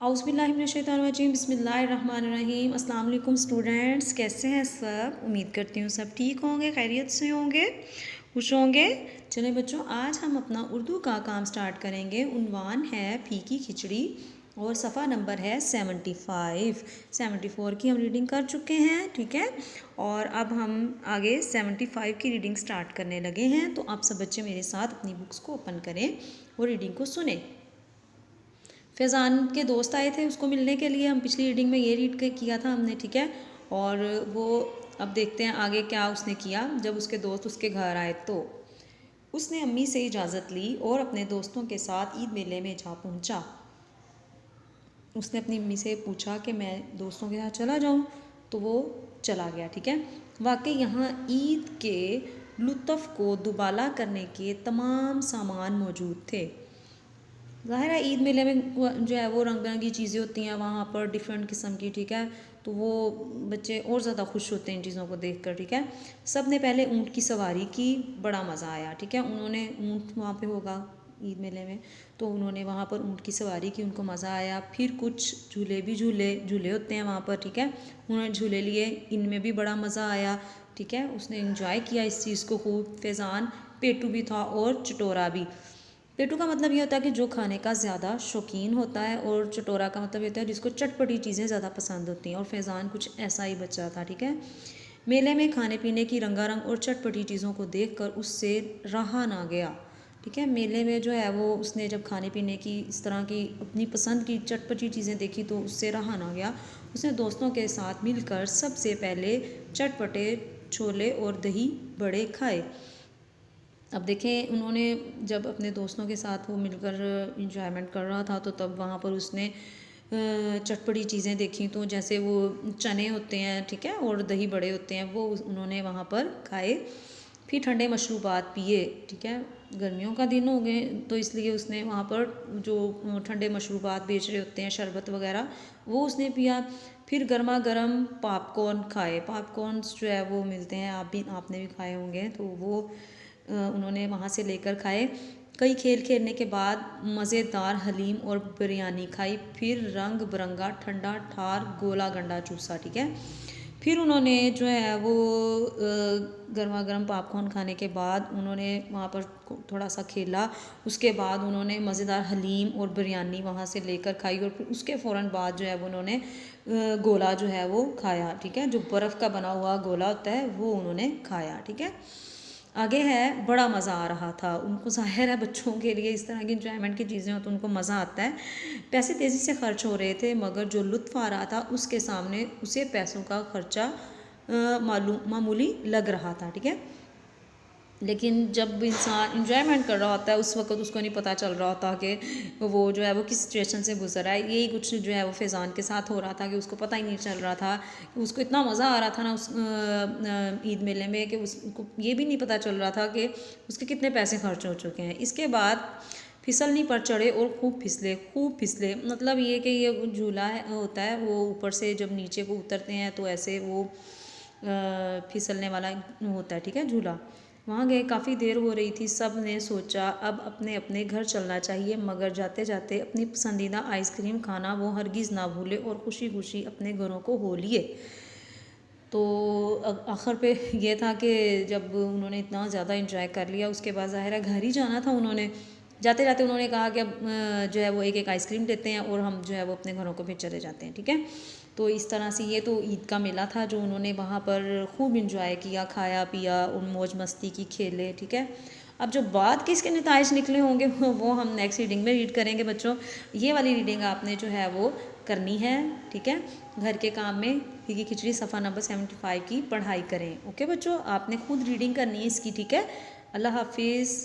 औज़ुबिल्लाहिमिनश्शैतानिर्रजीम बिस्मिल्लाहिर्रहमानिर्रहीम। अस्सलाम वालेकुम स्टूडेंट्स, कैसे हैं सब? उम्मीद करती हूँ सब ठीक होंगे, खैरियत से होंगे, खुश होंगे। चलें बच्चों, आज हम अपना उर्दू का काम स्टार्ट करेंगे। उन्वान है फीकी खिचड़ी और सफ़ा नंबर है 75। 74 की हम रीडिंग कर चुके हैं, ठीक है। और अब हम आगे 75 की रीडिंग स्टार्ट करने लगे हैं। तो आप सब बच्चे मेरे साथ अपनी बुक्स को ओपन करें और रीडिंग को सुने। फैज़ान के दोस्त आए थे उसको मिलने के लिए, हम पिछली रीडिंग में ये रीड किया था हमने, ठीक है। और वो अब देखते हैं आगे क्या उसने किया। जब उसके दोस्त उसके घर आए तो उसने अम्मी से इजाज़त ली और अपने दोस्तों के साथ ईद मेले में जा पहुंचा। उसने अपनी अम्मी से पूछा कि मैं दोस्तों के साथ चला जाऊं, तो वो चला गया, ठीक है। वाकई यहाँ ईद के लुत्फ़ को दुबाला करने के तमाम सामान मौजूद थे। ज़ाहिर है ईद मेले में जो है वो रंग बिरंगी चीज़ें होती हैं वहाँ पर, डिफरेंट किस्म की, ठीक है। तो वो बच्चे और ज़्यादा खुश होते हैं इन चीज़ों को देखकर, ठीक है। सब ने पहले ऊँट की सवारी की, बड़ा मज़ा आया, ठीक है। उन्होंने ऊँट वहाँ पे होगा ईद मेले में, तो उन्होंने वहाँ पर ऊँट की सवारी की, उनको मज़ा आया। फिर कुछ झूले भी झूले होते हैं वहाँ पर, ठीक है। उन्होंने झूले लिए, इनमें भी बड़ा मज़ा आया, ठीक है। उसने इंजॉय किया इस चीज़ को खूब। फैज़ान पेटू भी था और चटोरा भी। पेटू का मतलब ये होता है कि जो खाने का ज़्यादा शौकीन होता है, और चटोरा का मतलब ये होता है जिसको चटपटी चीज़ें ज़्यादा पसंद होती हैं। और फैज़ान कुछ ऐसा ही बच्चा था, ठीक है। मेले में खाने पीने की रंगारंग और चटपटी चीज़ों को देखकर उससे रहा ना गया, ठीक है। मेले में जो है वो उसने जब खाने पीने की इस तरह की अपनी पसंद की चटपटी चीज़ें देखी तो उससे रहा ना गया। उसने दोस्तों के साथ मिलकर सबसे पहले चटपटे छोले और दही बड़े खाए। अब देखें, उन्होंने जब अपने दोस्तों के साथ वो मिलकर इंजॉयमेंट कर रहा था, तो तब वहाँ पर उसने चटपटी चीज़ें देखी। तो जैसे वो चने होते हैं, ठीक है, और दही बड़े होते हैं, वो उन्होंने वहाँ पर खाए। फिर ठंडे मशरूबात पिए, ठीक है। गर्मियों का दिन हो गए तो इसलिए उसने वहाँ पर जो ठंडे मशरूबात बेच रहे होते हैं, शरबत वगैरह, वो उसने पिया। फिर गर्मा गर्म पॉपकॉर्न खाए। पॉपकॉर्न्स जो है वो मिलते हैं, आपने भी खाए होंगे, तो वो उन्होंने वहाँ से लेकर खाए। कई खेल खेलने के बाद मज़ेदार हलीम और बिरयानी खाई। फिर रंग बिरंगा ठंडा ठार गोला गंडा चूसा, ठीक है। फिर उन्होंने जो है वो गर्मा गर्म पॉपकॉर्न खाने के बाद उन्होंने वहाँ पर थोड़ा सा खेला। उसके बाद उन्होंने मज़ेदार हलीम और बिरयानी वहाँ से लेकर खाई, और फिर उसके फ़ौरन बाद जो है वो उन्होंने गोला जो है वो खाया, ठीक है। जो बर्फ़ का बना हुआ गोला होता है वो उन्होंने खाया, ठीक है। आगे है, बड़ा मज़ा आ रहा था उनको। ज़ाहिर है बच्चों के लिए इस तरह की इंजॉयमेंट की चीज़ें हो तो उनको मज़ा आता है। पैसे तेज़ी से खर्च हो रहे थे, मगर जो लुत्फ़ आ रहा था उसके सामने उसे पैसों का खर्चा मामूली लग रहा था, ठीक है। लेकिन जब इंसान इंजॉयमेंट कर रहा होता है उस वक्त उसको नहीं पता चल रहा होता कि वो जो है वो किस सिचुएशन से गुजर रहा है। यही कुछ जो है वो फैज़ान के साथ हो रहा था कि उसको पता ही नहीं चल रहा था कि उसको इतना मज़ा आ रहा था ना उस ईद मेले में, कि उसको ये भी नहीं पता चल रहा था कि उसके कितने पैसे खर्च हो चुके हैं। इसके बाद फिसलनी पर चढ़े और खूब फिसले। मतलब ये कि ये झूला होता है, वो ऊपर से जब नीचे को उतरते हैं तो ऐसे वो फिसलने वाला होता है, ठीक है, झूला। वहाँ गए, काफ़ी देर हो रही थी। सब ने सोचा अब अपने अपने घर चलना चाहिए, मगर जाते जाते अपनी पसंदीदा आइसक्रीम खाना वो हरगिज़ ना भूले और खुशी खुशी अपने घरों को हो लिए। तो आखिर पे ये था कि जब उन्होंने इतना ज़्यादा इंजॉय कर लिया, उसके बाद ज़ाहिर है घर ही जाना था। उन्होंने जाते जाते उन्होंने कहा कि अब जो है वो एक एक आइसक्रीम लेते हैं और हम जो है वो अपने घरों को फिर चले जाते हैं, ठीक है। तो इस तरह से ये तो ईद का मेला था जो उन्होंने वहाँ पर खूब इंजॉय किया, खाया पिया, उन मौज मस्ती की, खेले, ठीक है। अब जो बाद के इसके नताइज निकले होंगे वो हम नेक्स्ट रीडिंग में रीड करेंगे बच्चों। ये वाली रीडिंग आपने जो है वो करनी है, ठीक है। घर के काम में फीकी खिचड़ी सफ़ा नंबर 75 की पढ़ाई करें। ओके बच्चों, आपने खुद रीडिंग करनी है इसकी, ठीक है। अल्लाह हाफिज़।